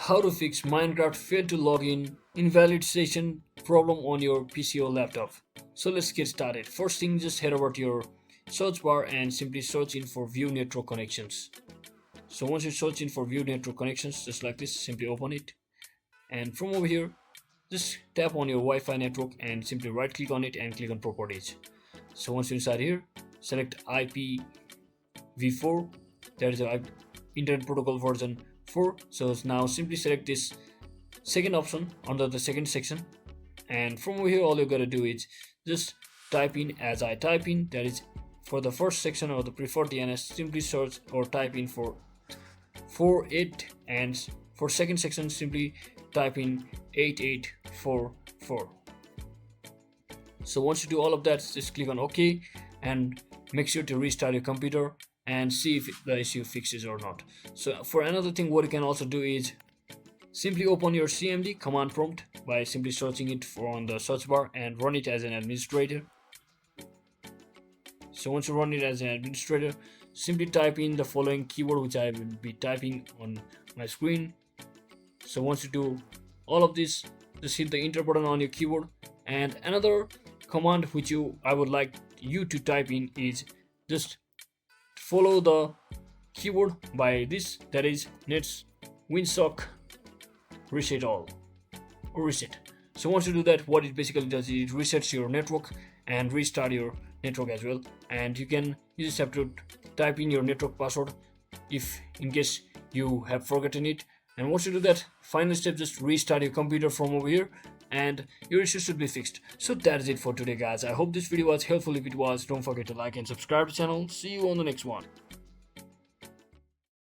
how to fix Minecraft failed to login invalid session problem on your PC or laptop. So let's get started. First thing, just head over to your search bar and simply search in for view network connections. So once you search in for view network connections, just like this, simply open it. And from over here, just tap on your Wi-Fi network and simply right click on it and click on properties. So once you're inside here, select IPv4, that is the Internet Protocol version 4. So now simply select this second option under the second section, and from over here all you gotta do is just type in as I type in, that is for the first section or the preferred DNS, simply search or type in for 48, and for second section simply type in 8844. So once you do all of that, just click on OK and make sure to restart your computer and see if the issue fixes or not. So for another thing, what you can also do is simply open your CMD command prompt by simply searching it on the search bar and run it as an administrator. So once you run it as an administrator, simply type in the following keyword, which I will be typing on my screen. So once you do all of this, just hit the enter button on your keyboard. And another command which I would like you to type in is just follow the keyword by this, that is nets winsock reset all or reset. So once you do that, what it basically does is it resets your network and restart your network as well. And you just have to type in your network password if in case you have forgotten it. And once you do that, final step, just restart your computer from over here and your issue should be fixed. So that is it for today, guys. I hope this video was helpful. If it was, don't forget to like and subscribe to the channel. See you on the next one.